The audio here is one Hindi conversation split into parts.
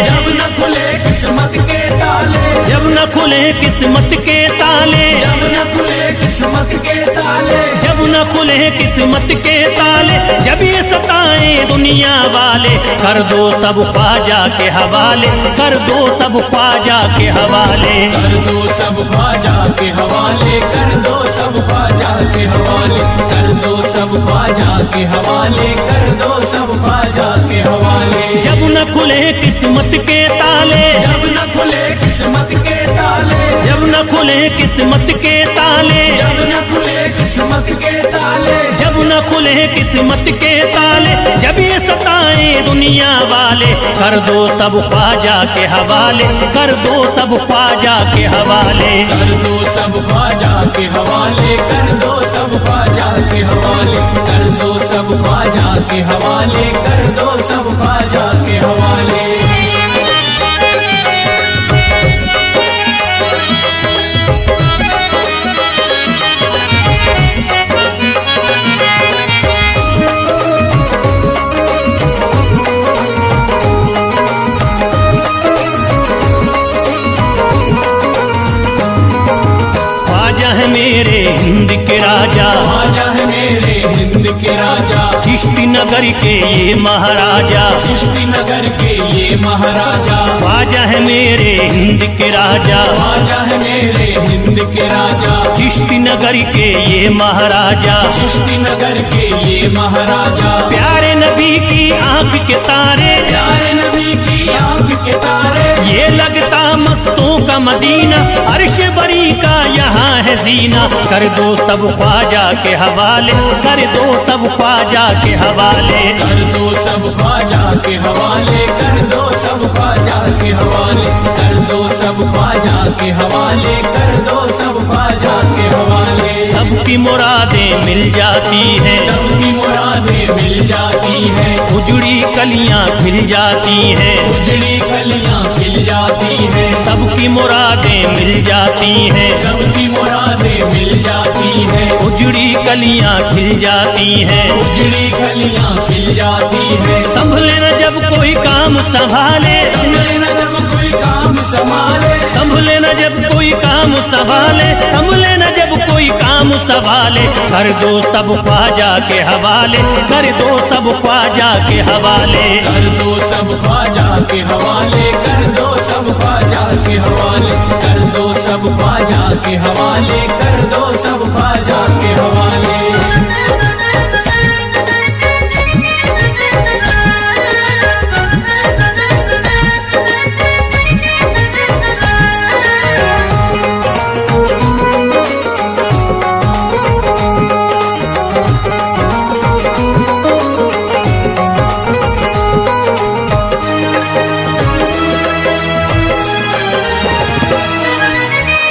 जब न खुले किस्मत के ताले, जब न खुले किस्मत के ताले, जब न खुले किस्मत के ताले, जब न खुले किस्मत के ताले, जब ये सताए दुनिया वाले, कर दो सब ख्वाजा के हवाले, कर दो सब ख्वाजा के हवाले, कर दो सब ख्वाजा के हवाले, कर दो सब ख्वाजा के हवाले, कर दो सब ख्वाजा के हवाले, कर दो सब ख्वाजा के हवाले। जब न खुले किस्मत के ताले, जब न खुले किस्मत के ताले, जब न खुले किस्मत के ताले, जब न खुले किस्मत के ताले, जब न खुले किस्मत के ताले, जब ये सताए दुनिया वाले, कर दो सब ख्वाजा के हवाले, कर दो सब ख्वाजा के हवाले, कर दो सब ख्वाजा के हवाले, कर दो सब ख्वाजा के हवाले, कर दो सब ख्वाजा के हवाले, कर दो सब ख्वाजा के हवाले। मेरे हिंद के राजा, ख्वाजा है मेरे हिंद के राजा, चिश्ती नगर के ये महाराजा, चिश्ती नगर के ये महाराजा, ख्वाजा है मेरे हिंद के राजा, ख्वाजा है मेरे हिंद के राजा, चिश्ती नगर के ये महाराजा, चिश्ती नगर के ये महाराजा, प्यारे नबी की आंख के तारे, प्यारे नबी की आंख के तारे, ये लगता मस्तों का मदीना, अर्श बरी का यहाँ है जीना, कर दो सब ख्वाजा के हवाले, कर दो सब ख्वाजा के हवाले, कर दो सब ख्वाजा के हवाले, कर दो सब ख्वाजा के हवाले, कर दो सब ख्वाजा के हवाले, कर दो सब ख्वाजा के हवाले। सबकी मुरादें मिल जाती है, सबकी मुरादें मिल जाती है, उजड़ी कलियां खिल जाती है, उजड़ी कलियां खिल जाती है, सबकी मुरादें मिल जाती है, सबकी मुरादें मिल जाती है, उजड़ी कलियां खिल जाती है, उजड़ी कलियां खिल जाती है। संभले न जब कोई काम संभाले, संभले न जब कोई काम संभाले, संभले न जब कोई काम संभाले, संभले न जब कोई काम संभाले, कर दो सब ख्वाजा के हवाले, कर दो सब ख्वाजा के हवाले, कर दो सब ख्वाजा के हवाले, कर दो सब ख्वाजा के हवाले, कर दो सब ख्वाजा के हवाले, कर दो सब ख्वाजा के हवाले।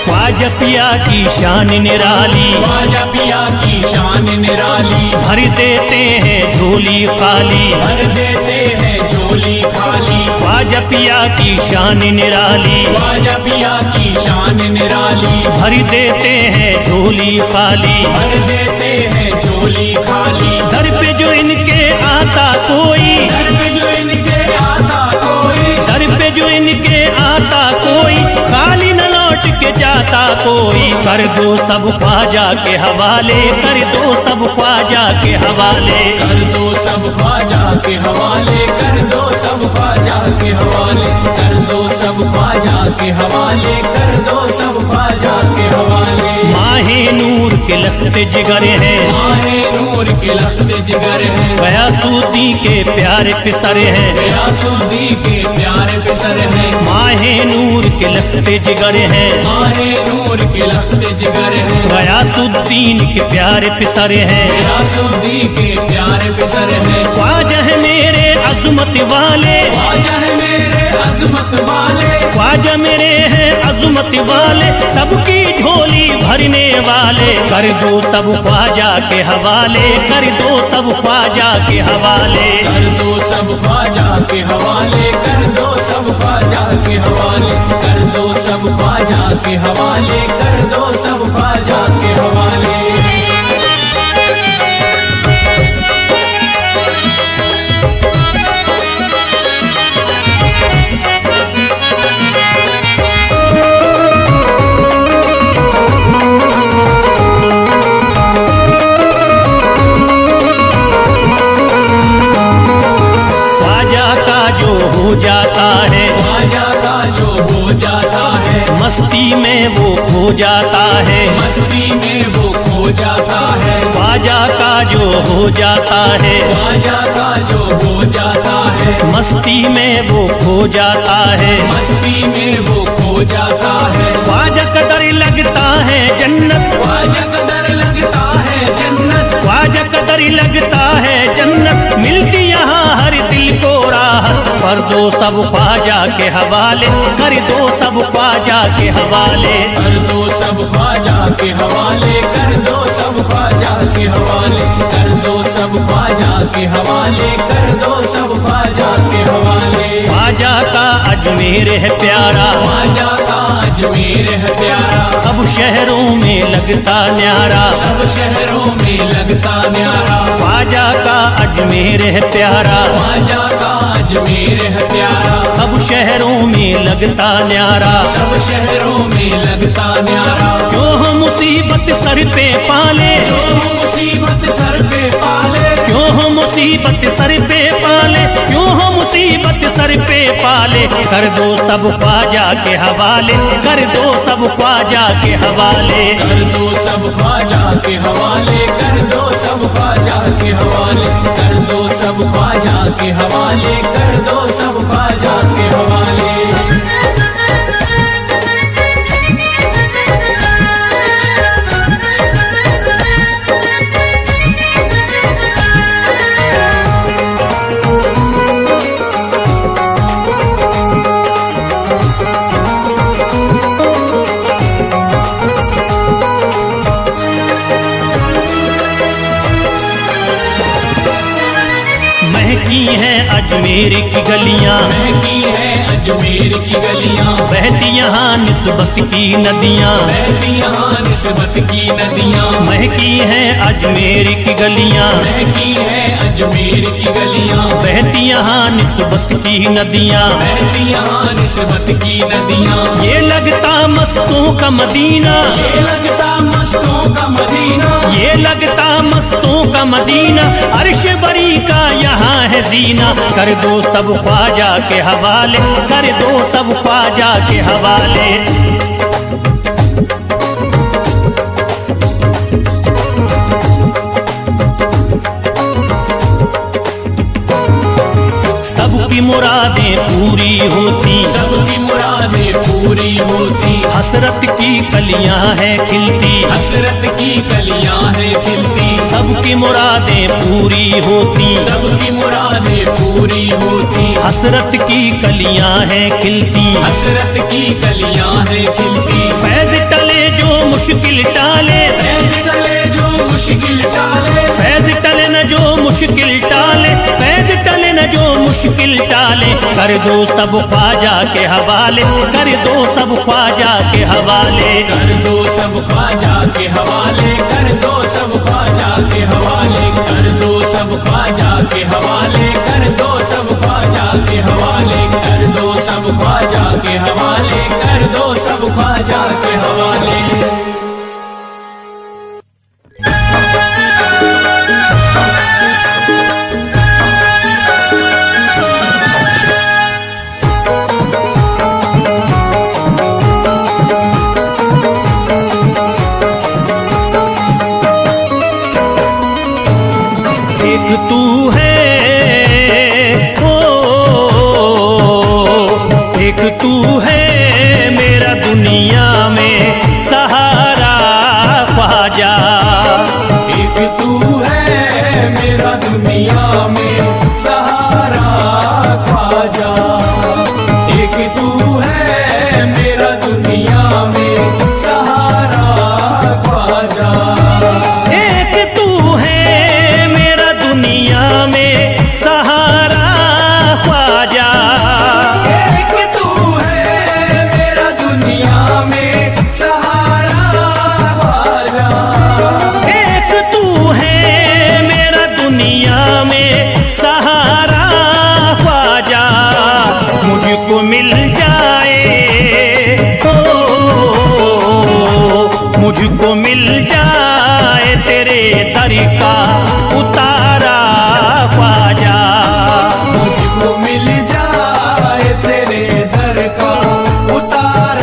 ख्वाजा पिया की शान निराली, ख्वाजा पिया की शान निराली, भर देते हैं झोली खाली, भर देते हैं झोली खाली, ख्वाजा पिया की शान निराली, ख्वाजा पिया की शान निराली, भर देते हैं झोली खाली, भर देते हैं झोली खाली, दर पे जो इनके आता कोई, घर पे जो इनके आता कोई, दर पे जो इनके आता कोई, खाली न लौट के जाता कोई, कर दो सब ख्वाजा के हवाले, कर दो सब ख्वाजा के हवाले, कर दो सब ख्वाजा के हवाले, कर दो सब ख्वाजा के हवाले, कर दो सब ख्वाजा के हवाले, कर दो सब ख्वाजा के हवाले। माहे नूर के लखते जिगर हैं, माहे नूर के लखते जिगर हैं, गयासुद्दी के प्यारे पिसर हैं, गयासुद्दी के प्यारे पिसर हैं, माहे नूर के लखते जिगर हैं, माहे नूर के लखते जिगर हैं, गयासुद्दीन के प्यारे पिसर हैं, गयासुद्दी के प्यारे पिसर हैं। ख्वाजा है मेरे अज़मत वाले, ख्वाजा है मेरे अज़मत वाले, ख्वाजा मेरे हैं अज़मत वाले, सबकी झोली भरने वाले, कर दो सब ख्वाजा के हवाले, कर दो सब ख्वाजा के हवाले, कर दो सब ख्वाजा के हवाले, कर दो सब ख्वाजा के हवाले, कर दो सब ख्वाजा के हवाले, कर दो सब ख्वाजा के हवाले। जाता है, मस्ती में वो खो जाता है, मस्ती में वो खो जाता है, ख्वाजा का जो हो जाता है, ख्वाजा का जो हो जाता है, मस्ती में वो खो जाता है, मस्ती में वो खो जाता है, ख्वाजा कदर लगता है जन्नत, ख्वाजा कदर लगता है जन्नत, ख्वाजा कदर लगता है जन्नत, मिलती यहाँ हर दिल को राहत, कर दो सब ख्वाजा के हवाले, कर दो सब ख्वाजा के हवाले, कर दो सब ख्वाजा के हवाले, कर दो सब ख्वाजा के हवाले, कर दो सब ख्वाजा के हवाले, कर दो सब ख्वाजा के हवाले। ख्वाजा का अजमेर है प्यारा, ख्वाजा का अजमेर है प्यारा, सब शहरों में लगता न्यारा, सब शहरों में लगता न्यारा, ख्वाजा का अजमेर है प्यारा, ख्वाजा का अजमेर है प्यारा, सब शहरों में लगता न्यारा, सब शहरों में लगता न्यारा, क्यों हो मुसीबत सर पे पाले, जो मुसीबत सर पे पाले, क्यों हो मुसीबत सर पे पाले, क्यों हो मुसीबत सर पे पाले, कर दो सब ख्वाजा के हवाले, कर दो सब ख्वाजा के हवाले, कर दो सब ख्वाजा के हवाले, कर दो सब ख्वाजा के हवाले, कर दो सब ख्वाजा के हवाले, कर दो सब ख्वाजा के हवाले। महकी है अजमेर की गलियां, महकी है अजमेर की गलियां, बहती यहाँ निस्बत की नदियां, बहती यहाँ निस्बत की नदियां, महकी है अजमेर की गलियां, महकी है अजमेर की गलियां, बहती यहाँ निस्बत की नदियां, बहती यहाँ निस्बत की नदियां, ये लगता मस्तों का मदीना, ये लगता मस्तों का मदीना, ये लगता मस्तों का मदीना, अर्श बरी का यहाँ है जीना, कर दो सब ख्वाजा के हवाले, कर दो सब ख्वाजा के हवाले, सबकी मुरादें पूरी होती, सबकी मुरादें पूरी होती, हसरत की कलियां हैं खिलती, हसरत की कलियां हैं खिलती, सबकी मुरादें पूरी होती, सबकी मुरादें पूरी होती, हसरत की कलियां हैं खिलती, हसरत की कलियां हैं खिलती, फैज टले जो मुश्किल टाले, फैज टले जो मुश्किल टाले, फैज टले न जो मुश्किल टाले, फैज टले न जो मुश्किल टाले, कर दो सब ख्वाजा के हवाले, कर दो सब ख्वाजा के हवाले, कर दो सब ख्वाजा के हवाले, कर दो सब ख्वाजा के हवाले, कर दो सब ख्वाजा के हवाले, कर दो सब ख्वाजा के हवाले, कर दो सब ख्वाजा के हवाले, कर दो सब ख्वाजा के हवाले। एक तू है ओ, एक तू है मेरा दुनिया में सहारा ख्वाजा, एक तू है मेरा दुनिया में सहारा ख्वाजा, एक तू है मेरा दुनिया में सहारा ख्वाजा, एक तू है मेरा दुनिया में सहारा ख्वाजा, एक तू है मेरा दुनिया में सहारा ख्वाजा, एक तू है मेरा दुनिया में सहारा ख्वाजा, मुझको मिल जाए मुझको मिल जाए तेरे दर का उतारा ख्वाजा, मुझको मिल जाए तेरे दर का उतारा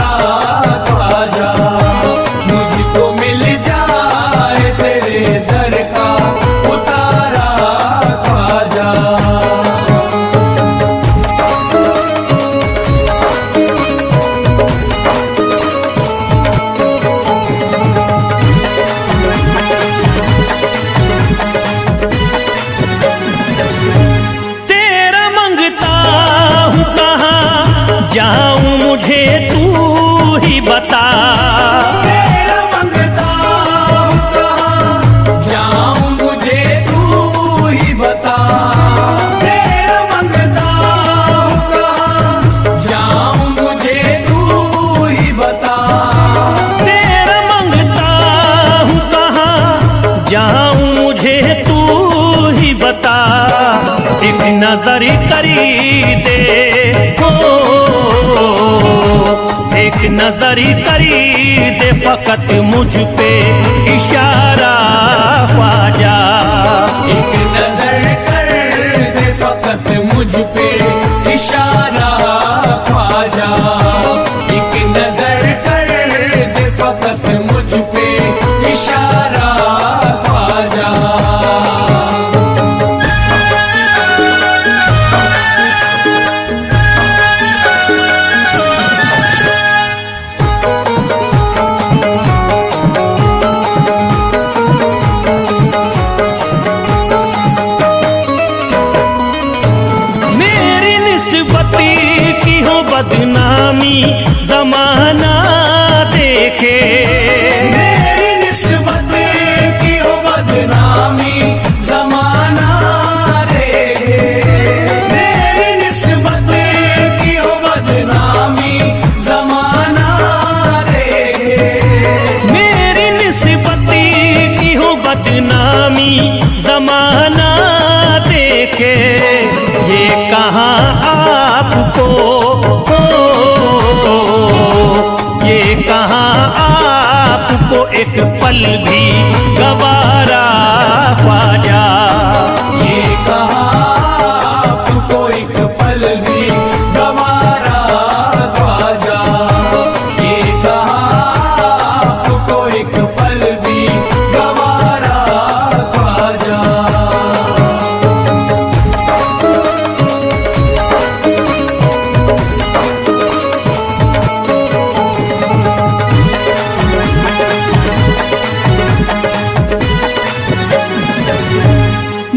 नजर करी दे हो, एक नजर करी दे फकत मुझ पे इशारा ख्वाजा। एक नजर कर दे फकत मुझ पे इशारा ख्वाजा। एक नजर कर दे फकत मुझ पे इशारा ख्वाजा। बदनामी जमाना देखे, मेरी निस्बत की हो बदनामी जमाना देखे। मेरी निस्बत की हो बदनामी जमाना देखे। मेरी निस्बत की हो बदनामी जमाना देखे। ये कहाँ आपको, ये कहाँ आपको एक पल भी गवारा ख्वाजा। ये कहाँ आपको एक पल भी गवारा ख्वाजा। ये कहाँ आपको एक पल भी गवारा ख्वाजा।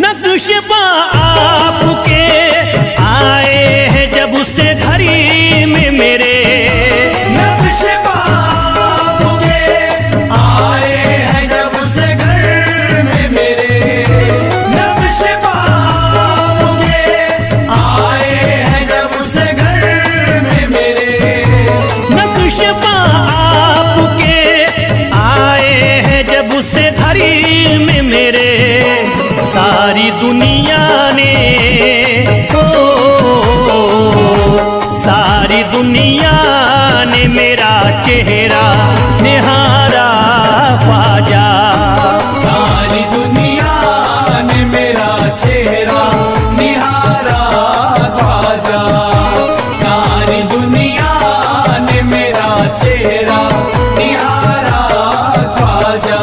नक्शबा आपके आए हैं जब उससे घड़ी में मेरे, नक्शबा आपके आए हैं जब उससे घर में मेरे। नक्शबा आपके आए हैं जब उससे घर में मेरे। नक्शबा आपके आए हैं जब उससे घड़ी में मेरे। सारी दुनिया ने ओ, सारी दुनिया ने मेरा चेहरा निहारा ख्वाजा। सारी दुनिया ने मेरा चेहरा निहारा ख्वाजा। सारी दुनिया ने मेरा चेहरा निहारा ख्वाजा।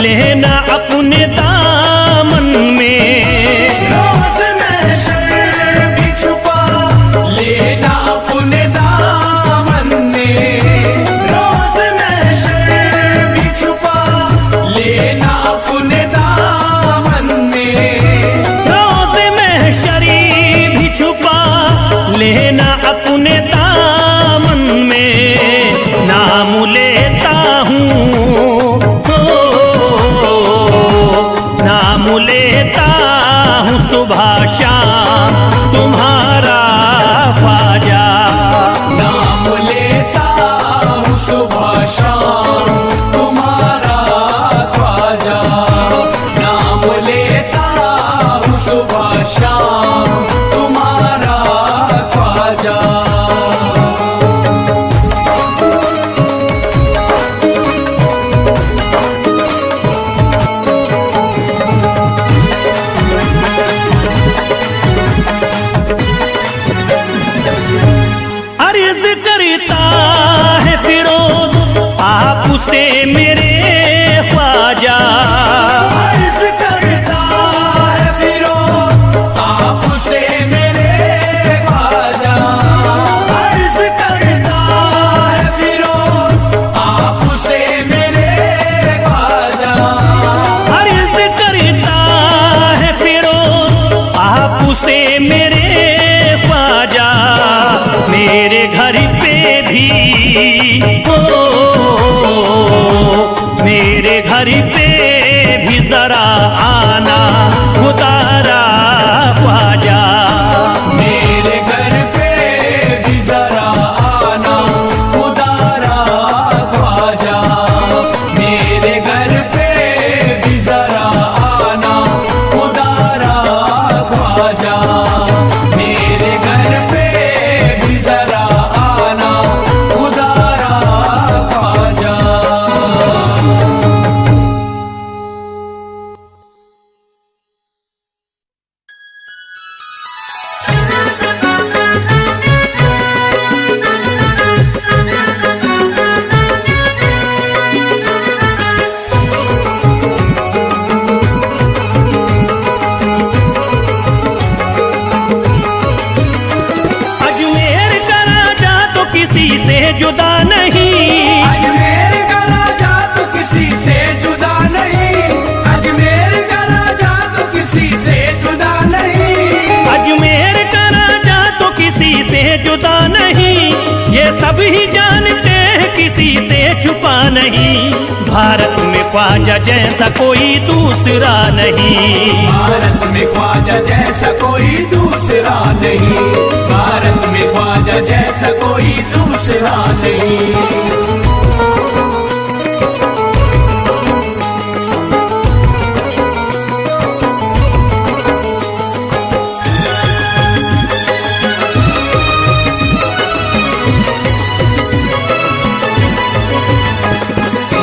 लेना अपने दामन में, रोज़ महशर भी छुपा लेना अपने दामन में। रोज़ महशर भी छुपा लेना अपने दामन में। रोज़ महशरी भी छुपा लेना अपने दामन में। नाम लेता हूँ, नाम लेता हूँ सुबह शाम तुम्हारा ख्वाजा। नाम लेता हूँ सुबह शाम तुम्हारा ख्वाजा। नाम लेता हूँ सुबह शाम तुम्हारा ख्वाजा। अर्ज़ करता है फिरोज आपसे मेरे ख्वाजा। अर्ज़ करता है फिरोज आपसे घर पे भी जरा आना खुदारा ख्वाजा। मेरे घर पे भी जरा आना खुदारा ख्वाजा। मेरे घर पे भी जरा आना खुदारा ख्वाजा। मेरे घर पे भी जरा आना खुदारा ख्वाजा। अजमेर का राजा तो किसी से जुदा नहीं। अजमेर का राजा तो किसी से जुदा नहीं। अजमेर का राजा तो किसी से जुदा नहीं। अजमेर का राजा तो किसी से जुदा नहीं, ये सब ही जानते हैं किसी से छुपा नहीं। भारत में ख्वाजा जैसा कोई दूसरा नहीं। भारत में ख्वाजा जैसा कोई दूसरा नहीं। भारत में ख्वाजा जैसा कोई दूसरा नहीं।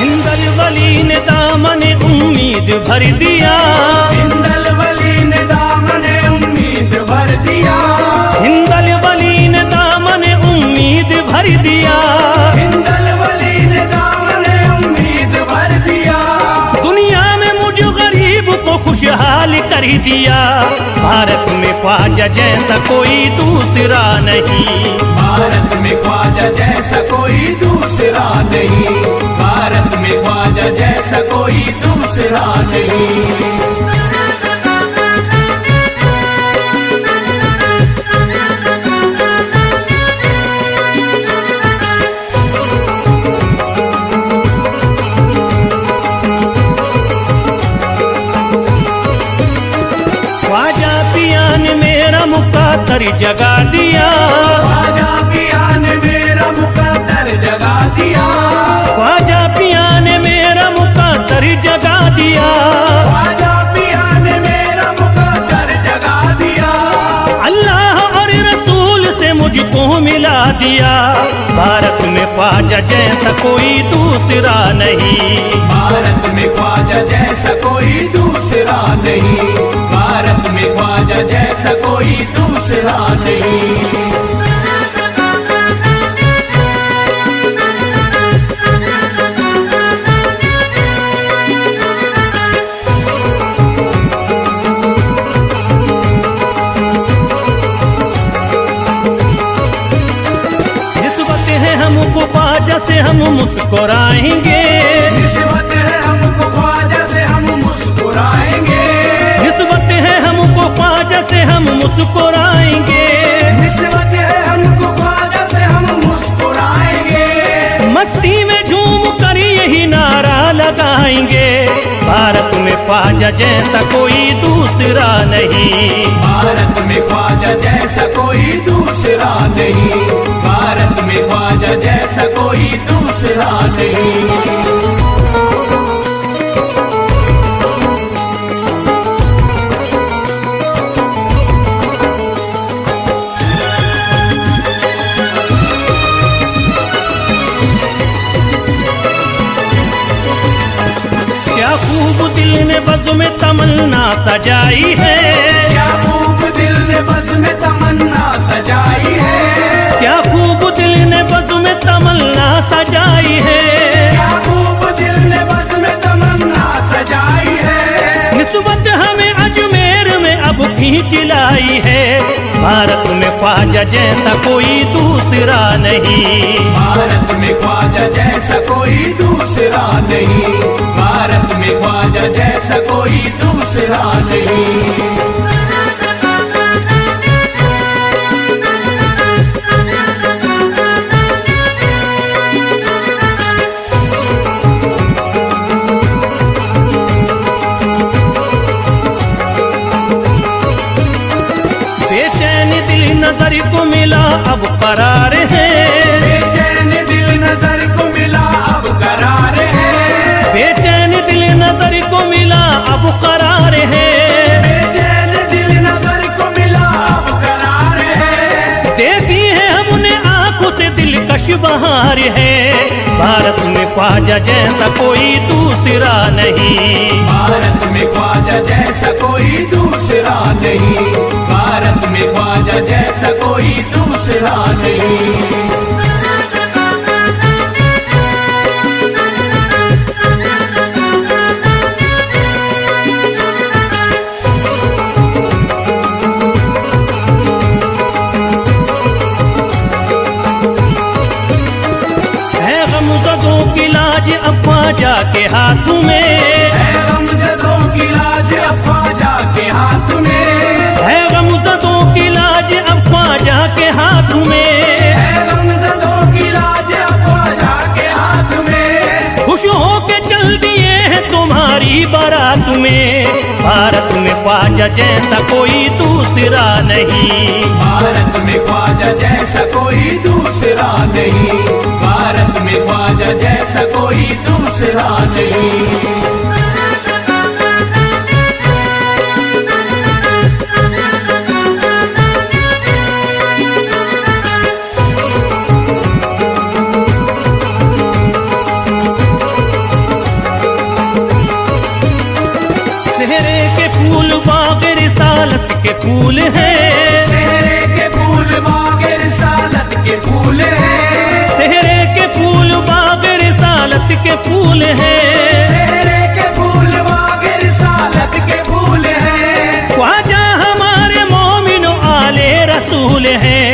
हिंदल वली ने दामन उम्मीद भर दिया। हिंदल वली ने दामन उम्मीद भर दिया। हिंदल वली ने दामन उम्मीद भर दिया। हिंदल वली ने दामन उम्मीद भर दिया। दुनिया में मुझ गरीब को खुशहाल कर दिया। भारत में ख्वाजा जैसा कोई दूसरा नहीं। भारत में ख्वाजा जैसा कोई दूसरा नहीं। भारत में ख्वाजा जैसा कोई दूसरा नहीं। ख्वाजा पिया ने मेरा मुकातर जगा दिया। ख्वाजा पिया ने मेरा मुकद्दर जगा दिया। ख्वाजा पिया ने मेरा मुकातर जगा दिया। ख्वाजा पिया ने मेरा मुकद्दर जगा दिया। अल्लाह और रसूल से मुझको मिला दिया। भारत में ख्वाजा जैसा कोई दूसरा नहीं। भारत में ख्वाजा जैसा कोई दूसरा नहीं। भारत में ख्वाजा जैसा कोई दूसरा नहीं। निस्बत है हमको ख्वाजा से हम मुस्कुराएंगे। निस्बत है हमको ख्वाजा से हम मुस्कुराएंगे। निस्बत है हमको ख्वाजा से हम मुस्कुराएंगे। निस्बत है हमको ख्वाजा से हम मुस्कुराएंगे। मस्ती में झूम कर यही नारा लगाएंगे। भारत में ख्वाजा जैसा कोई दूसरा नहीं। भारत में ख्वाजा जैसा कोई दूसरा नहीं। भारत में ख्वाजा जैसा कोई दूसरा नहीं। क्या खूब दिल ने बज़्म में तमन्ना सजाई है। क्या खूब दिल ने बज़्म में तमन्ना सजाई है। क्या खूब दिल ने बज़्म में तमन्ना सजाई है। क्या खूब दिल ने बज़्म में तमन्ना सजाई है। निस्बत हमें अजमेर में अब खींच लाई है। भारत में ख्वाजा जैसा कोई दूसरा नहीं। भारत में ख्वाजा जैसा कोई दूसरा नहीं। भारत में ख्वाजा जैसा कोई दूसरा नहीं। नजर को मिला अब करार है, बेचैन दिल नजर को मिला अब करार है, बेचैन दिल नजर को मिला अब करार है, बेचैन दिल नजर को मिला अब करार है। देखी है हमने आंखों से दिलकश बहार है, भारत में ख्वाजा जैसा कोई दूसरा नहीं, भारत में ख्वाजा जैसा कोई दूसरा नहीं, भारत में ख्वाजा जैसा कोई दूसरा नहीं। ख्वाजा के हाथ में है गमज़दों की लाज अब ख्वाजा के हाथ में, है गमज़दों की लाज अब ख्वाजा के हाथ में, है गमज़दों की लाज अब ख्वाजा के हाथ में। खुश हो के चल दिए हैं तुम्हारी बारात में, भारत में ख्वाजा जैसा कोई दूसरा नहीं, भारत में ख्वाजा जैसा कोई दूसरा नहीं, भारत में ख्वाजा जैसा कोई दूसरा नहीं। सेहरे के फूल बाग रिसालत के फूल हैं, सेहरे के फूल बाग रिसालत के फूल हैं, सेहरे के फूल बाग रिसालत के फूल हैं, सेहरे के फूल बाग रिसालत के फूल हैं। ख्वाजा हमारे मोमिनो आले रसूल हैं,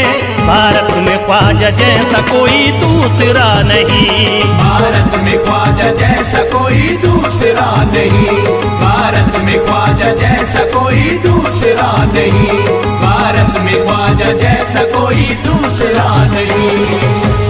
भारत में ख्वाजा जैसा कोई दूसरा नहीं, भारत में ख्वाजा जैसा कोई दूसरा नहीं, भारत में ख्वाजा जैसा कोई दूसरा नहीं, भारत में ख्वाजा जैसा कोई दूसरा नहीं।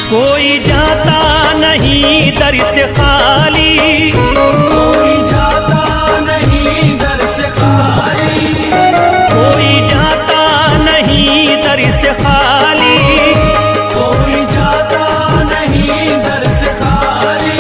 कोई जाता नहीं दर से खाली, कोई जाता नहीं दर से खाली, कोई जाता नहीं दर से खाली, कोई जाता नहीं दर से खाली,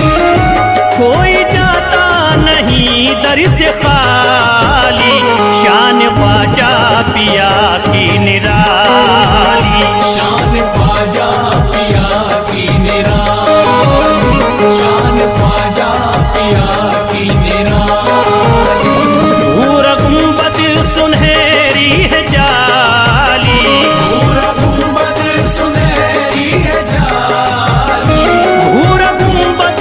कोई जाता नहीं दर से खाली, शान ख्वाजा पिया की निराली, शान ख्वाजा पिया की निराली, शान ख्वाजा पिया की निराली। पूरा गुंबद सुनहरी है जाली, पूरा गुंबद सुनहरी है जाली, पूरा गुंबद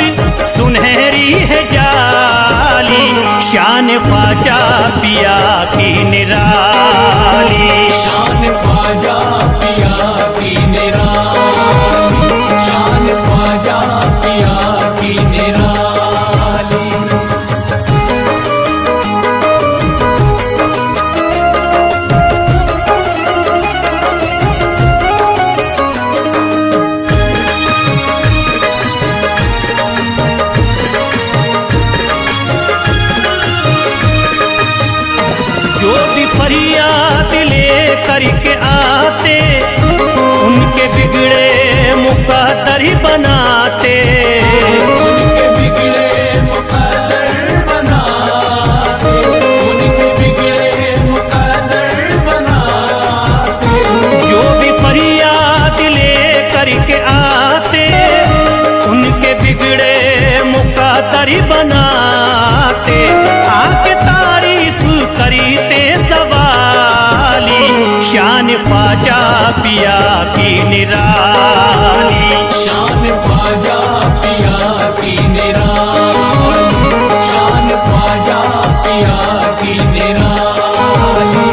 सुनहरी है जाली, शान ख्वाजा पिया की निराली, शान ख्वाजा पिया की निराली, शान ख्वाजा पिया की निराली। जो भी फरियाद ले करके आते, उनके बिगड़े मुकद्दर ही बनाते, उनके बिगड़े मुकद्दर बनाते, उनके बिगड़े मुकद्दर बनाते। जो भी फरियाद ले करके आते, उनके बिगड़े मुकद्दर ही बनाते, आके तारीफ करते सवाली, शान ख्वाजा पिया की निराली, शान ख्वाजा पिया की निराली, शान ख्वाजा पिया की निराली।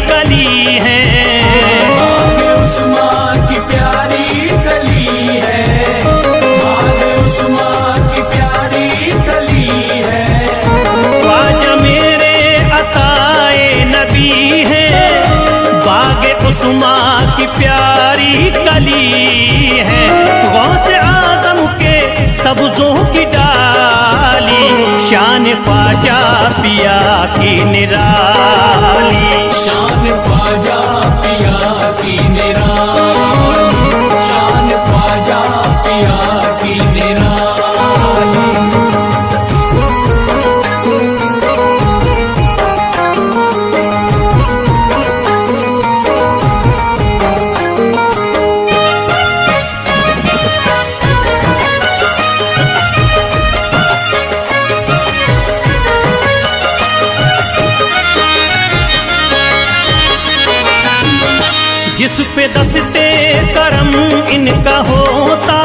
कली है। बाग उस्मा की प्यारी कली है, बाग उस्मा की प्यारी कली है। ख्वाजा मेरे अताए नबी है, बाग उस्मा की प्यारी कली है। गौसे आदम के सब्जों की डाली, शान ख्वाजा पिया की निराली। शान ख्वाजा पिया की निराली, शान ख्वाजा पिया की निराली। जिस पे दस्ते करम इनका होता,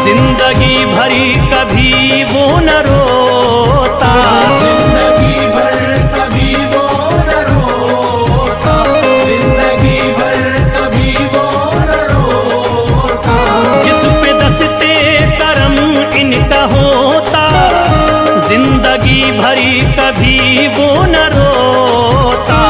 जिंदगी भरी कभी वो न रोता। जिंदगी भर कभी वो न रोता, जिंदगी भर कभी वो न रोता। जिस पे दस्ते करम इनका होता, जिंदगी भरी कभी वो न रोता।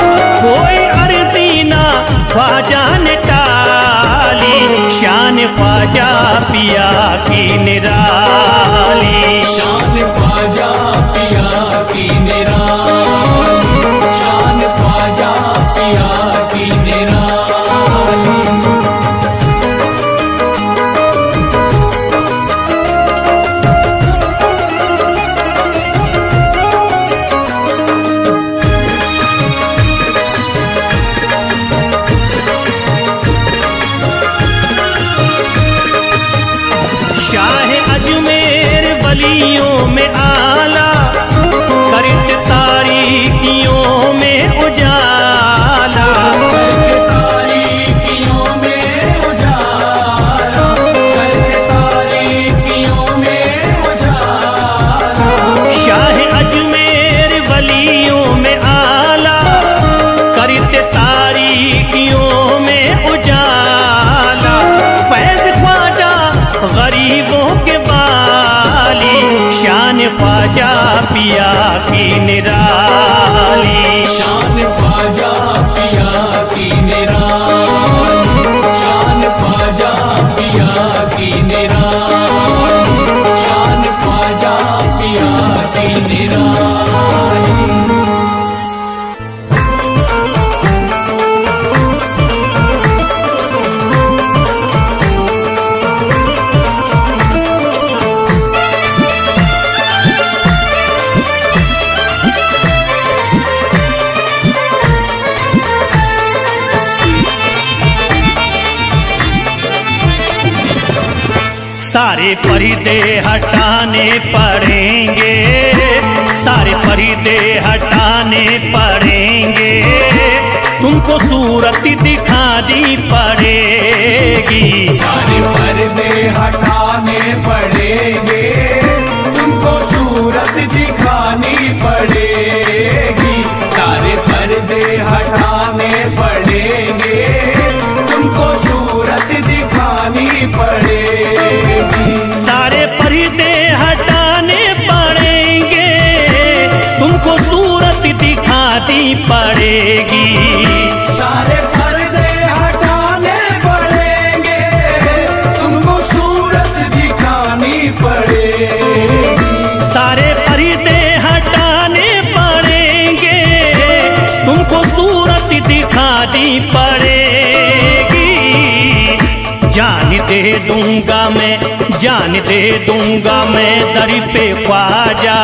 कोई अर्जी ना ख्वाजा ने टाली, शान ख्वाजा पिया की निराली। शान ख्वाजा पिया की निराली, शान ख्वाजा पिया की निराली। शाह अजमेर वलियों में आला, करत तारीकियों में उजाला। करके तारीकियों में उजाला, करके तारीकियों में उजाला। शाह अजमेर वलियों में आला, करत तारीकियों में उजाला। फैज ख्वाजा गरीबों के बाली, शान ख्वाजा पिया की निराली। शान ख्वाजा पिया की निराली, शान ख्वाजा पिया की निराली, शान ख्वाजा पिया की निराली। सारे पर्दे हटाने पड़ेंगे, सारे पर्दे हटाने पड़ेंगे। तुमको सूरत दिखानी पड़ेगी। सारे पर्दे हटाने पड़ेंगे, तुमको सूरत दिखानी पड़ेगी। सारे पर्दे हटाने पड़ेंगे, तुमको सूरत दिखानी पड़ेगी। सारे पर्दे हटाने पड़ेंगे, तुमको सूरत दिखानी पड़ेगी। सारे पर्दे हटाने पड़ेंगे, तुमको सूरत दिखानी पड़ेगी। सारे पर्दे हटाने पड़ेंगे, तुमको सूरत दिखानी पड़ेगी। जान दे दूंगा मैं, जान दे दूंगा मैं दर पे ख्वाजा,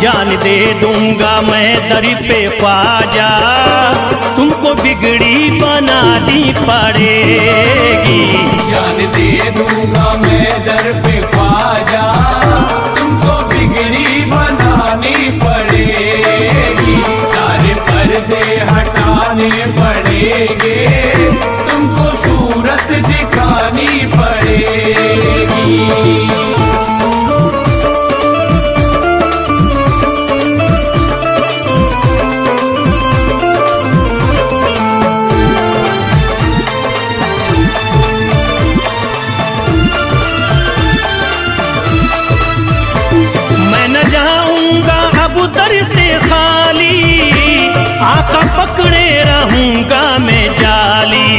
जान दे दूंगा मैं दर पे ख्वाजा। तुमको बिगड़ी बनानी पड़ेगी। जान दे दूंगा मैं दर पे ख्वाजा, तुमको बिगड़ी बनानी पड़ेगी। सारे पर्दे हटाने पड़ेंगे, तुमको सूरत दिखानी पड़ेगी। पकड़े रहूंगा मैं जाली।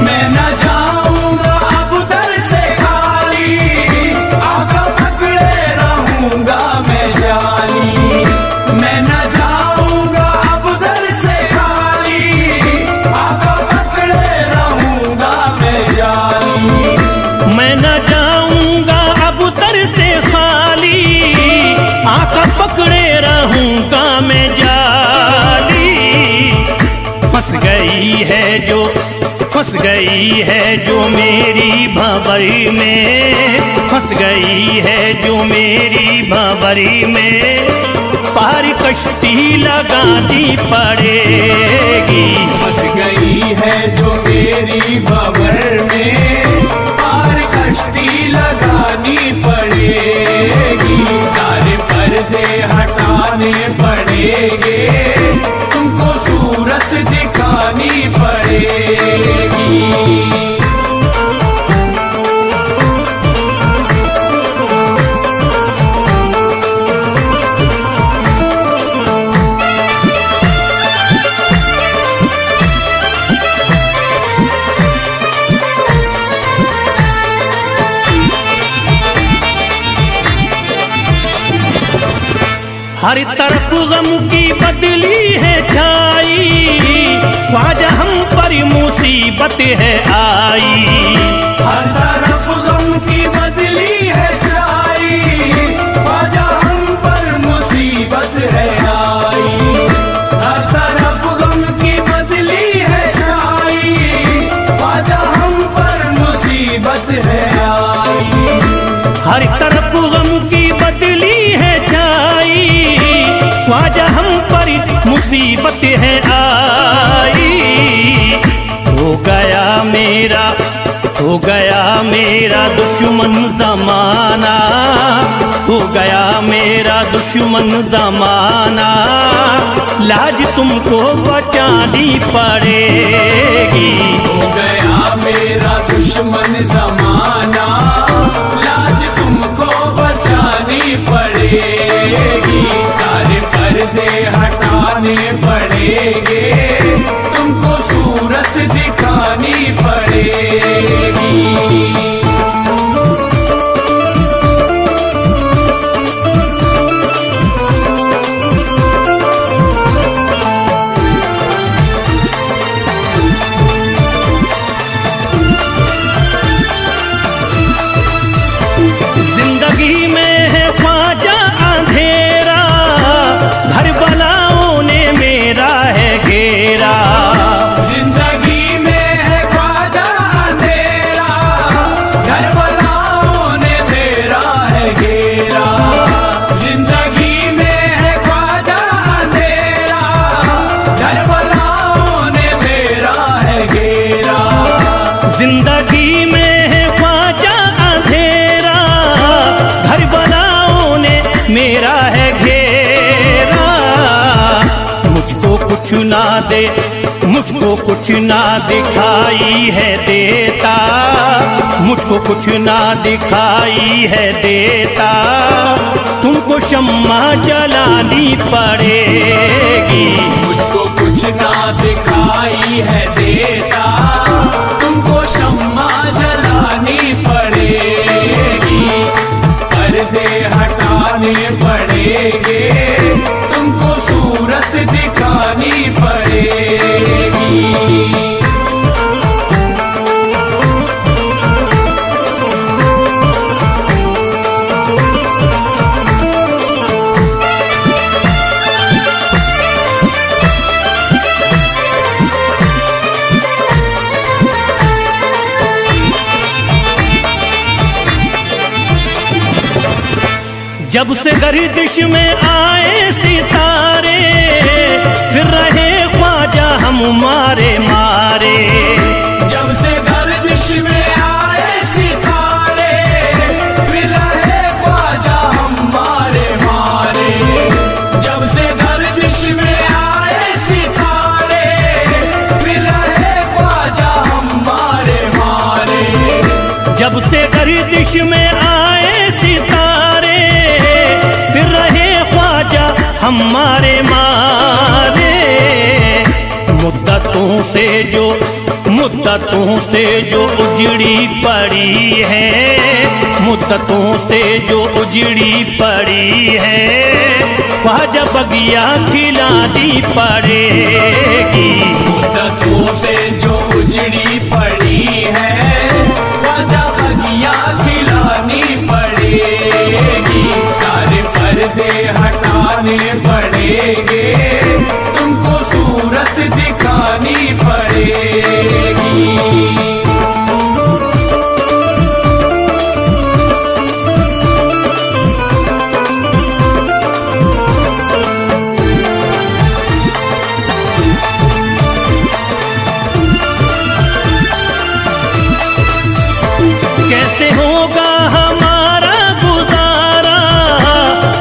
मैं न जाऊंगा अब दर से खाली, आका पकड़े रहूंगा मैं जाली। मैं न जाऊंगा अब दर से खाली, आका पकड़े रहूंगा मैं जाली। मैं न जाऊंगा अब दर से खाली, आका पकड़े रहूंगा मैं जाली। फंस गई है जो मेरी भंवरी में, फंस गई है जो मेरी भंवरी में, पार कश्ती लगानी पड़ेगी। फंस गई है जो मेरी भंवर में, पार कश्ती लगानी पड़ेगी। सारे पर्दे हटाने पड़ेंगे, तुमको सूरत दिखानी पड़ेगी। हर तरफ गम की बदली है छाई, ख्वाजा हम पर मुसीबत है आई। हर तरफ गम की बदली है छाई, ख्वाजा हम पर मुसीबत है आई। हर तरफ गम की बदली है छाई, ख्वाजा हम पर मुसीबत है आई। हर तरफ गम की बदली है छाई, ख्वाजा हम पर मुसीबत है आई। हो गया मेरा दुश्मन जमाना, हो गया मेरा दुश्मन जमाना, लाज तुमको बचानी पड़ेगी। हो गया मेरा दुश्मन जमाना, लाज तुमको बचानी पड़ेगी। सारे पर्दे हटाने पड़ेंगे, तुमको सूरत दिखानी पड़ेगी। जिंदगी में है ख्वाजा अंधेरा, घर बलाओं ने मेरा है घेरा। जिंदगी में है ख्वाजा अंधेरा, घर बलाओं ने मेरा है घेरा। जिंदगी में है ख्वाजा अंधेरा, घर बलाओं ने मेरा है घेरा। जिंदगी में है ख्वाजा अंधेरा, घर बनाओ ने मेरा है घेरा। मुझको कुछ ना दे, मुझको कुछ ना दिखाई है देता, मुझको कुछ ना दिखाई है देता, तुमको शम्मा जलानी पड़ेगी। मुझको कुछ ना दिखाई है देता, तुमको शम्मा जलानी पड़ेगी। पर्दे हटाने पड़ेंगे, तुमको सूरत दिखानी पड़ेगी। जब से गर्दिश में आए सितारे, फिर रहे ख्वाजा हम मारे मारे। जब से गर्दिश में आए सितारे, फिर रहे ख्वाजा हम मारे मारे। जब से गर्दिश में आए सितारे, फिर रहे ख्वाजा हम मारे मारे। जब से गर्दिश में आए सितारे, फिर रहे ख्वाजा हमारे मारे। मुद्दतों से जो उजड़ी पड़ी है, मुद्दतों से जो उजड़ी पड़ी है, ख्वाजा बगिया खिलानी पड़ेगी। मुद्दतों से जो उजड़ी पड़ी है, ख्वाजा बगिया खिलानी पड़ेगी। सारे पर्दे हटाने पड़ेंगे, तुमको सूरत दिखानी पड़ेगी। कैसे होगा हमारा गुजारा,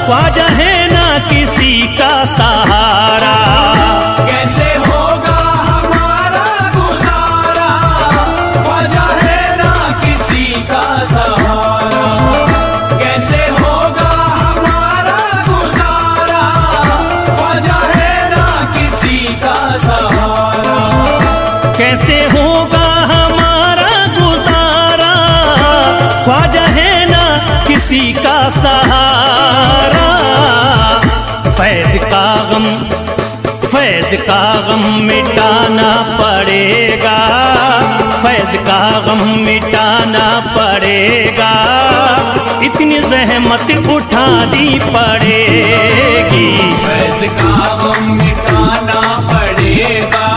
ख्वाजा है ना किसी का सहारा। कैसे होगा हमारा गुजारा, ख्वाजा है ना किसी का सहारा। कैसे होगा हमारा गुजारा, ख्वाजा है ना किसी का सहारा। कैसे होगा हमारा गुजारा, ख्वाजा है ना किसी का सहारा। फैज़ का गम मिटाना पड़ेगा, फैज़ का गम मिटाना पड़ेगा। इतनी ज़हमत उठानी पड़ेगी। फैज़ का गम मिटाना पड़ेगा,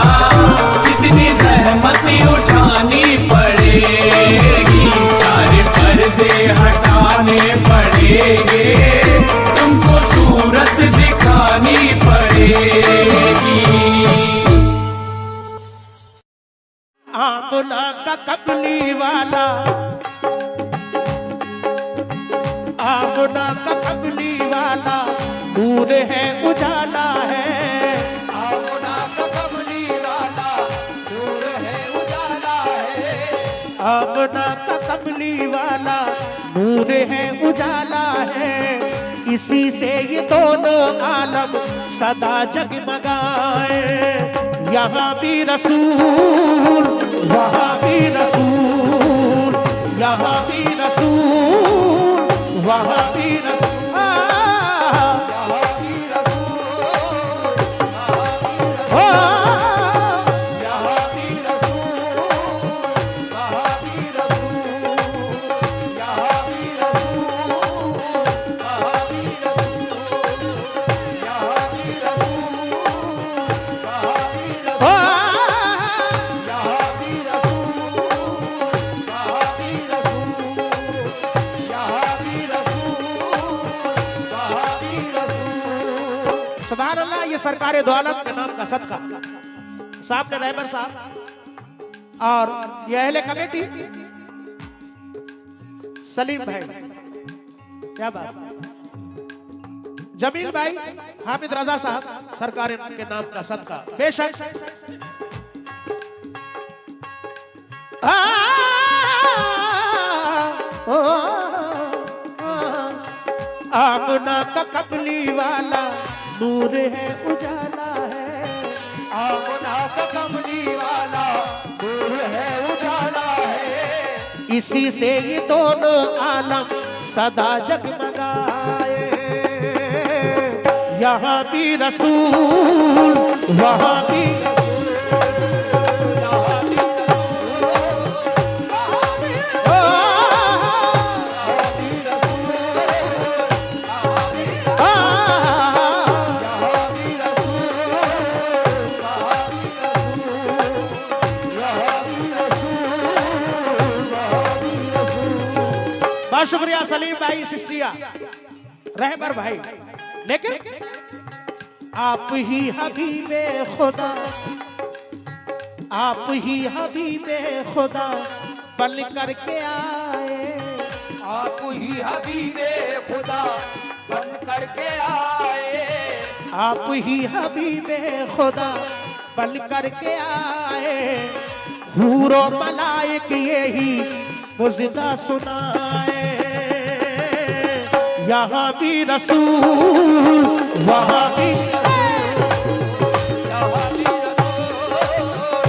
इतनी ज़हमत उठानी पड़ेगी। सारे पर्दे हटाने पड़ेंगे, तुमको सूरत दिखानी पड़ेगी। आमना का कबली वाला, आमना का कबली वाला, नूर है उजाला है। आमना का कबली वाला, नूर है उजाला है। आमना का कबली वाला, नूर है उजाला है। इसी से ये दोनों आलम सदा जगमगाए। यहाँ भी रसूल, वहाँ भी रसूल, यहाँ भी रसूल, वहाँ भी रसूल, यहाँ भी रसूल, यहाँ भी रसूल, वहाँ भी रसूल, यहाँ भी रसूल, वहाँ भी रसूल, यहाँ भी रसूल, वहाँ भी सुभान अल्लाह। ये सरकार दौलत के नाम का सदका साहब ने रहबर साहब और ये अहले कमेटी सलीम भाई, क्या बात, जमील भाई, हामिद रजा साहब, सरकार के नाम का सदका। बेशक आमना का कबली वाला, नूर है उजाला है। आमना का कबली वाला, नूर है उजाला है। इसी से ये दोनों आलम सदा जगमगाए। यहाँ भी रसूल, वहाँ भी बहुत शुक्रिया सलीम भाई, सिस्टिया, रहबर भाई। लेकिन आप ही हबीबे खुदा, आप ही हबीबे खुदा बन करके आए। आप ही हबीबे खुदा बन करके आए। आप ही हबीबे खुदा बन करके आए। हूरो मलाइक यही मुज़दा सुनाए। यहाँ भी रसूल, वहाँ भी, यहाँ भी रसूल,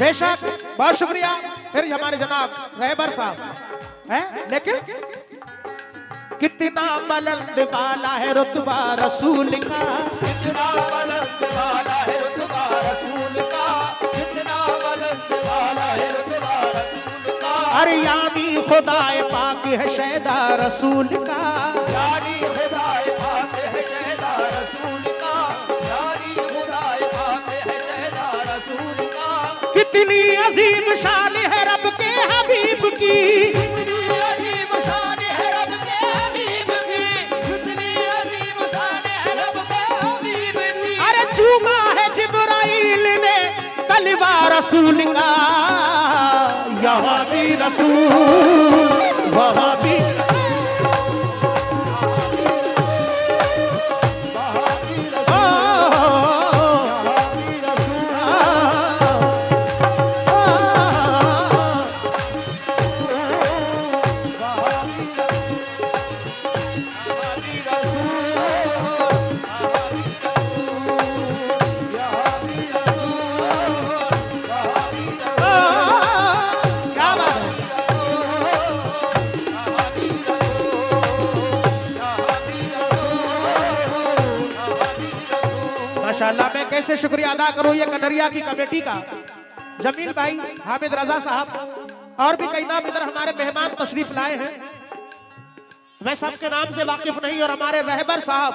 बेशक बहुत शुक्रिया। फिर हमारे जनाब रहबर साहब हैं, लेकिन कितना बुलंद वाला है रुतबा रसूल का, कितना बुलंद वाला है रुतबा रसूल का, कितना बुलंद वाला है रुतबा रसूल का। अरे यानी खुदाए पाक है शैदा रसूल का, यानी खुदाए पाक है शैदा रसूल का, यानी खुदाए पाक है शैदा रसूल का। कितनी अजीम शान है रब के हबीब की, कितनी अजीम शान है रब के हबीब की, कितनी अजीम शान है रब के हबीब की। अरे चूमा है जिब्राइल ने तलवा रसूल का, यहाँ भी रसूल वहाँ भी माशाल्लाह। मैं कैसे शुक्रिया अदा करूं ये कनरिया की कमेटी का, जमील भाई, हामिद रजा साहब और भी कई नाम इधर हमारे मेहमान तशरीफ लाए हैं। मैं सबके नाम से वाकिफ नहीं, और हमारे रहबर साहब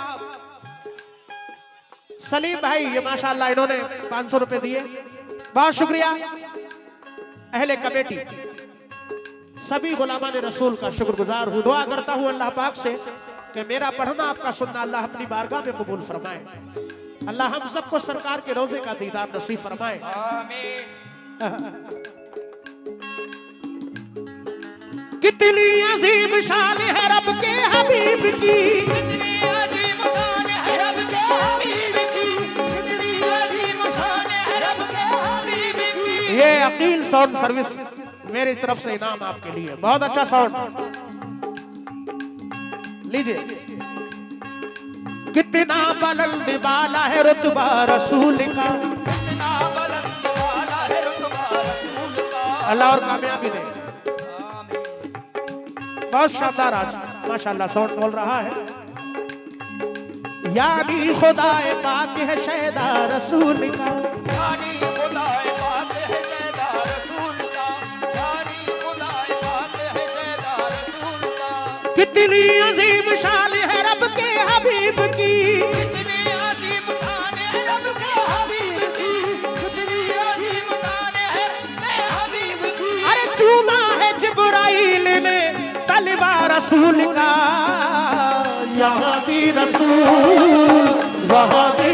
सलीम भाई, ये माशाल्लाह इन्होंने 500 रुपए दिए, बहुत शुक्रिया। अहले कमेटी सभी गुलामान रसूल का शुक्रगुजार हूँ। दुआ करता हूँ अल्लाह पाक से कि मेरा पढ़ना आपका सुनना अल्लाह अपनी बारगाह में कबूल फरमाए। अल्लाह हम सबको सरकार के रोजे का दीदार नसीब फरमाए। कितनी अजीम शान है रब के हबीब की, कितनी अजीम शान है रब के हबीब की, कितनी अजीम शान है रब के हबीब की। ये अकील साउंड सर्विस मेरी तरफ से इनाम आपके लिए, बहुत अच्छा साउंड लीजिए। कितना बुलंद वाला है रुतबा रसूल का, कितना बुलंद वाला है रुतबा रसूल का। अल्लाह और कामयाबी दे। बहुत शानदार आज माशाल्लाह साउंड बोल रहा है। यानी खुदाए पाक है शैदा रसूल का, यानी खुदाए पाक है शैदा रसूल का, यानी खुदाए पाक है शैदा रसूल का। कितनी अजीम शान है रब के हबीब की, कितनी अजीम शान है रब के हबीब की, कितनी अजीम शान है मेरे हबीब की। अरे चूमा है जिब्राइल ने तलवा रसूल का, यहाँ भी रसूल वहाँ भी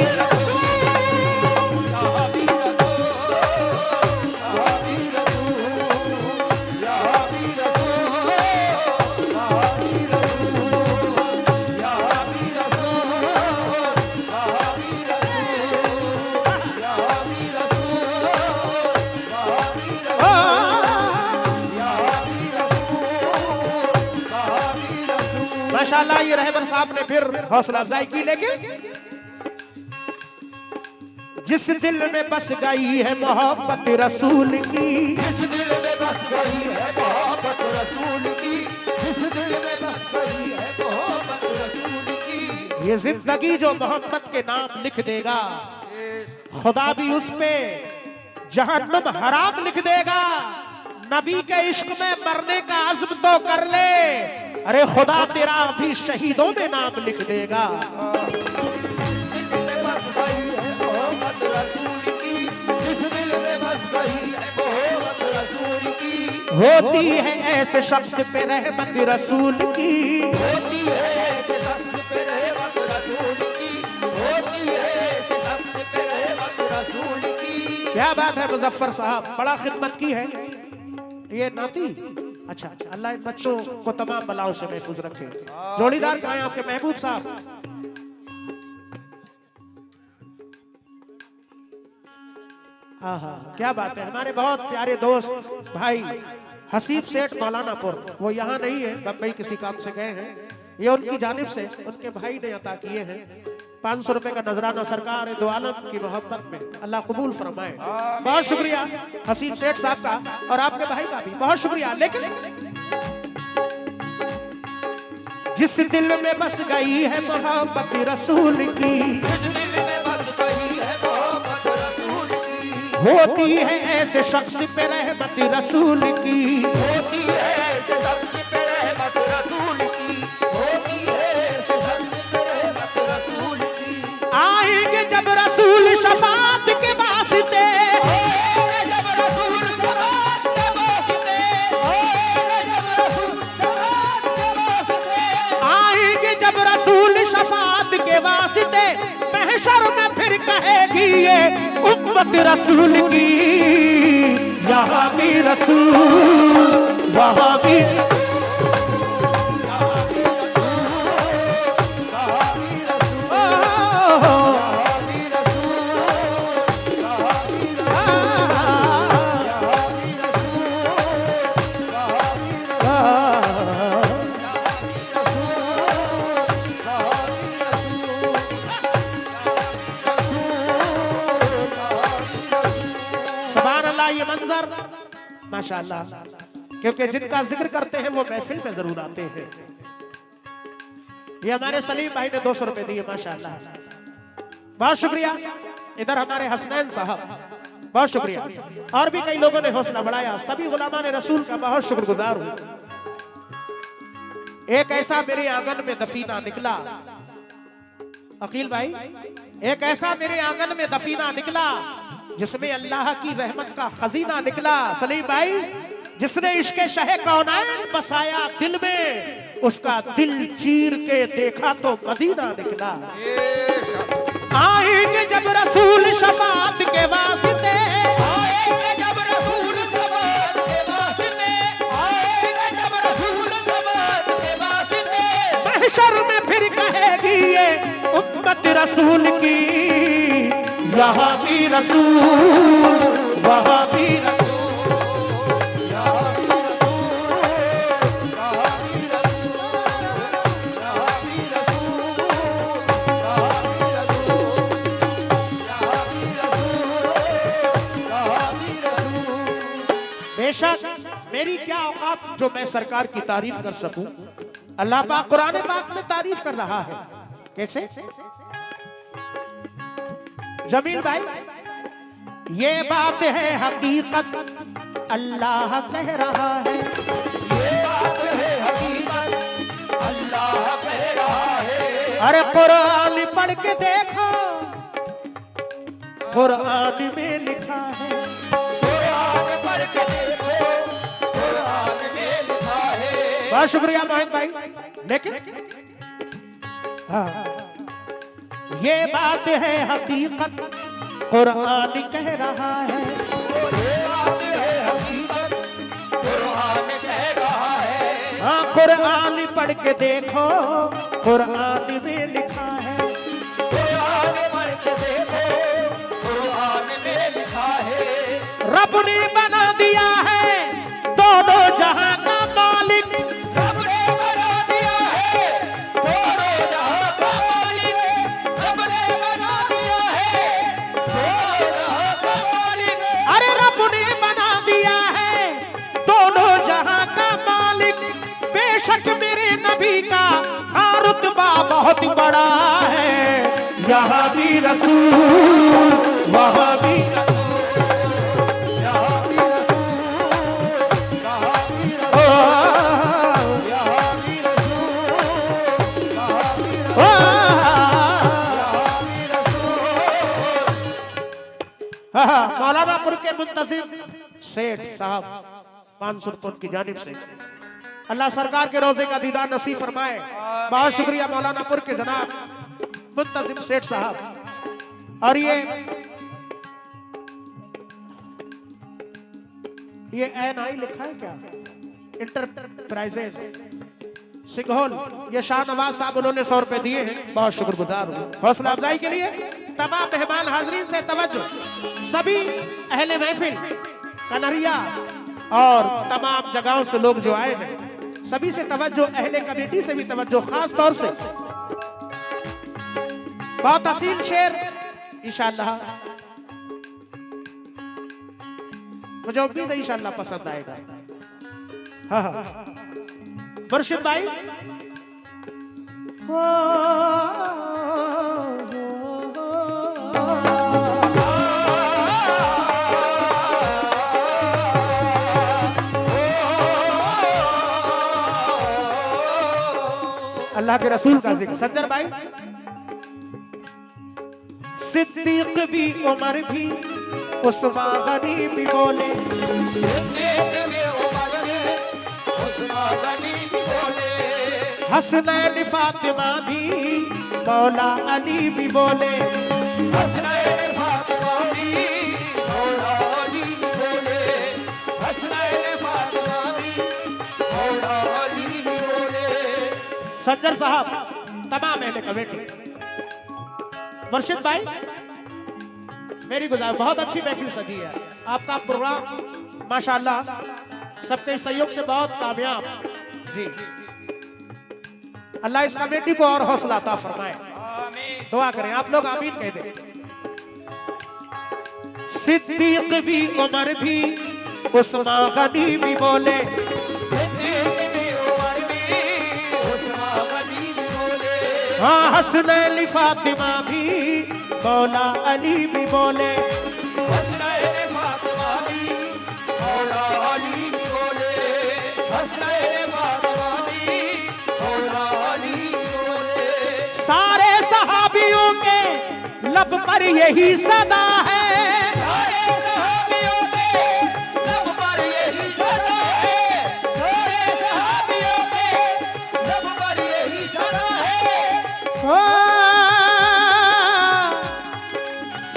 माशाल्लाह। ये रहबर साहब ने फिर हौसला अफजाई की, लेकिन जिस दिल में बस गई है मोहब्बत रसूल की, जिस दिल में बस गई है मोहब्बत रसूल की, जिस दिल में बस गई है मोहब्बत रसूल की। ये जिंदगी जो मोहब्बत के नाम लिख देगा, खुदा भी उस पे जहन्नुम हराम लिख देगा। नबी के इश्क में मरने का अज़्म तो कर ले, अरे खुदा तेरा भी शहीदों में नाम लिख देगा। होती है ऐसे शख्स पे रहमत रसूल की, होती है ऐसे शख्स पे रहमत रसूल की, होती है ऐसे शख्स पे रहमत रसूल की। क्या बात है मुजफ्फर साहब, बड़ा खिदमत की है ये नाती। अच्छा अच्छा, अल्लाह इन बच्चों को तमाम बलाओं से महफूज रखे। जोड़ीदार कहाँ हैं आपके महबूब साहब? हाँ हाँ, क्या बात है। हमारे बहुत प्यारे दोस्त भाई हसीब सेठ मौलानापुर, वो यहाँ नहीं है, बम्बई किसी काम से गए हैं। ये उनकी जानिब से उनके भाई ने अता किए हैं। 500 रुपए का नजराना सरकार दो आलम की मोहब्बत में अल्लाह कबूल फरमाए। बहुत शुक्रिया हसीब सेठ साहब का और आपके भाई का भी बहुत शुक्रिया। लेकिन जिस दिल में बस गई है मोहब्बत रसूल की, जिस दिल में बस गई है मोहब्बत रसूल की, होती है ऐसे शख्स पे रहमत रसूल की, होती है ऐसे शख्स पे रहमत रसूल की, होती है ऐसे शख्स पे रहमत रसूल की। आएंगे जब रसूल शफात के वास्ते, होएंगे जब रसूल शफात के वास्ते, होएंगे जब रसूल शफात के वास्ते, आएंगे जब रसूल शफात के वास्ते, महशर में फिर कहेगी ये उम्मत रसूल की, यहाँ भी रसूल वहाँ भी ये मंजर माशाअल्लाह, क्योंकि जिनका जिक्र करते हैं वो महफिल में जरूर आते हैं। ये हमारे सलीम भाई ने 200 रुपए दिए माशाअल्लाह, बहुत शुक्रिया। इधर हमारे हसनैन साहब बहुत शुक्रिया, और भी कई लोगों ने हौसला बढ़ाया। सभी गुलामान रसूल का बहुत शुक्रगुजार हूं। एक ऐसा मेरे आंगन में दफीना निकला, अकील भाई, एक ऐसा मेरे आंगन में दफीना निकला जिसमें अल्लाह की रहमत का खजीना निकला। सलीम भाई, जिसने इश्क शह कौनाइन बसाया दिल में, उसका दिल चीर के देखा तो मदीना निकला। आएंगे जब रसूल शफात के वास्ते, आएंगे जब रसूल शफात के वास्ते, आएंगे जब रसूल शफात के वास्ते, महशर में फिर कहेगी ये उम्मत रसूल की, यहाँ भी रसूल वहाँ भी रसूल, यहाँ भी रसूल, यहाँ भी रसूल, यहाँ भी रसूल, यहाँ भी रसूल, यहाँ भी रसूल, यहाँ भी रसूल। बेशक मेरी क्या औकात जो मैं सरकार की तारीफ कर सकूं। अल्लाह पाक कुरान पाक में तारीफ कर रहा है। कैसे? जमील भाई, ये बात है हकीकत, अल्लाह कह रहा है, ये बात है हकीकत, अल्लाह कह रहा है। अरे कुरान पढ़ के देखो, कुरान में लिखा है, कुरान पढ़ के देखो, कुरान में लिखा है। बहुत शुक्रिया मोहित भाई। लेकिन हाँ, ये बात है हकीकत, कुरान कह रहा है, ये बात है हकीकत, कुरान कह रहा है। हाँ कुरान पढ़ के देखो, कुरान में लिखा है, कुरान पढ़ के देखो, कुरान में लिखा है। रब ने बना दिया है दोनों जहां का मालिक, रब ने बना दिया है दोनों जहां का मालिक, रब ने बना दिया है दोनों जहां का मालिक। अरे रब ने बना दिया है दोनों जहां का मालिक। बेशक मेरे नबी का हाँ रुतबा बहुत बड़ा है, यहाँ भी रसूल वहाँ भी रसूल, यहाँ भी रसूल, यहाँ भी रसूल, यहाँ भी रसूल, यहाँ भी रसूल। मौलानापुर के मुंतजिम सेठ साहब 500 रुपये की जानिब से अल्लाह सरकार के रोजे का दीदार नसीब फरमाए। बहुत शुक्रिया मौलानापुर के जनाब मुंतजिम सेठ साहब। और ये NI लिखा है क्या, इंटरप्राइजेस सिंघोल, ये शाहनवाज साहब उन्होंने 100 रुपए दिए हैं, बहुत शुक्रगुजार हूँ। हौसला अफजाई के लिए तमाम मेहमान हाजरीन से तवज्जो, सभी अहले महफिल कनरिया और तमाम जगहों से लोग जो आए हैं सभी से तवज्जो, अहले कमेटी से भी तवज्जो, खास तौर से बहुत असील शेर इंशाअल्लाह, मुझे उम्मीद है इंशाअल्लाह पसंद आएगा। हाँ हाँ मुर्शिद भाई, अल्लाह के रसूल का जिक्र। सज्जर भाई, सिद्दीक भी उमर भी उस्मान गनी भी बोले, हसनैन फातिमा भी मौला अली भी बोले, हसनैन फातिमा भी मौला अली भी बोले, हसनैन फातिमा भी मौला अली भी बोले। सज्जर साहब, तमाम अहले कमेटी, मुर्शिद भाई, मेरी गुजारिश, बहुत अच्छी महफिल सजी है। आपका प्रोग्राम माशाल्लाह सबके सहयोग से बहुत कामयाब जी। अल्लाह इस कमेटी को और हौसला अता फरमाए, दुआ करें। आप लोग आमीन कह दें। सिद्दीक भी उमर भी उस्मान गनी भी बोले, हाँ हसनैन फातिमा भी मौला अली भी बोले, हसनैन फातिमा भी मौला अली भी बोले, हसनैन फातिमा भी मौला अली भी बोले। सारे सहाबियों के लब पर यही सदा है, सारे सहाबियों के लब पर यही सदा है, सारे सहाबियों के लब पर यही सदा है। ओ,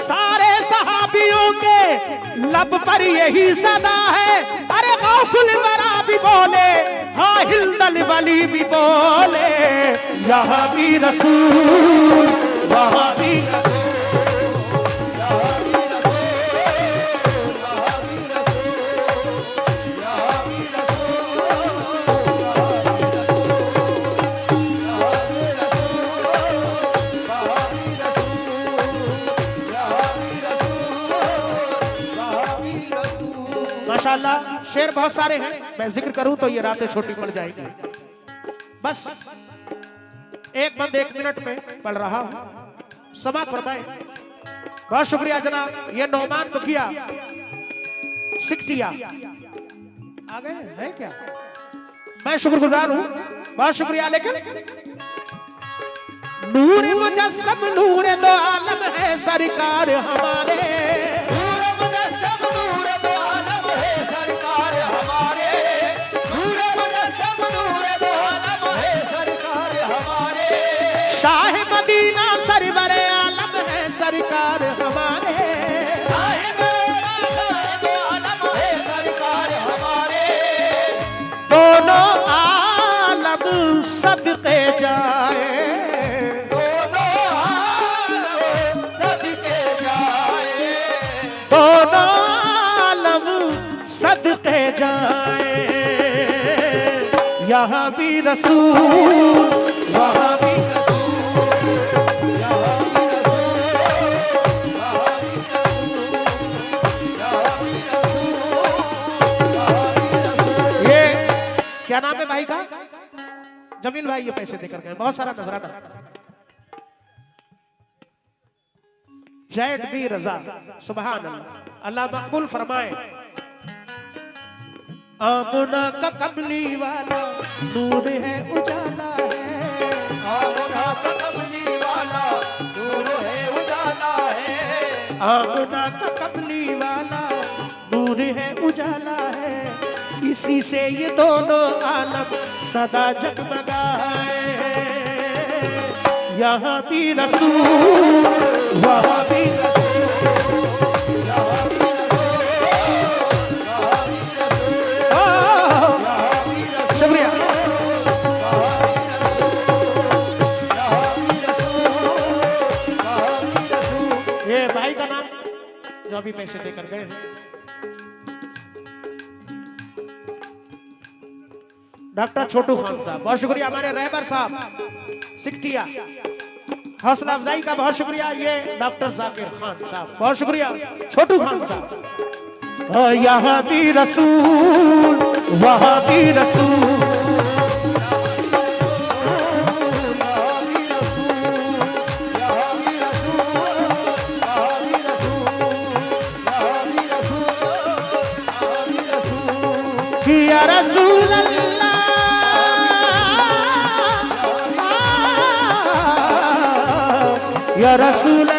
सारे सहाबियों के लब पर यही सदा है। अरे गौसुल वरा भी बोले, हाँ हिल्दल वली भी बोले, यहाँ भी रसूल वहाँ भी रसूल। माशाल्लाह शेर बहुत सारे हैं, मैं जिक्र करूं तो ये रातें छोटी पड़ जाएगी। बस एक बंद 1 मिनट में पढ़ रहा हूं, समाप्त फरमाए। बहुत शुक्रिया जनाब। ये नौमान मुखिया सिकटिया आ गए हैं क्या? मैं शुक्रगुजार हूं, बहुत शुक्रिया। लेकिन नूर मुजस्सम नूर दो आलम है सरकार हमारे, शाह मदीना सरवर आलम है सरकार हमारे, दोनों आलम सदके जाए, दोनों आलम सदके जाए, यहाँ भी रसूल वहाँ भी क्या नाम है भाई का? जमील भाई ये पैसे देकर गए, बहुत सारा नजराना। जैद बी रजा, सुभान अल्लाह, अल्लाह मकबूल फरमाए। आमना का कमली वाला नूर है उजाला है, आमना का कमली वाला नूर है उजाला है, आमना का कमली वाला नूर है उजाला है, इसी से ये दोनों आलम सदा जगमगाए, यहाँ भी रसूल वहाँ भी रसूल, यहाँ भी रसूल, शुक्रिया। ये भाई का नाम जो अभी पैसे देकर गए हैं, डॉक्टर छोटू खान साहब, बहुत शुक्रिया। हमारे रहबर साहब सिकटिया, हौसला अफजाई का बहुत शुक्रिया। ये डॉक्टर जाकिर खान साहब, बहुत शुक्रिया। छोटू खान साहब, यहाँ भी रसूल वहाँ भी रसूल, या रसूल अल्लाह, या रसूल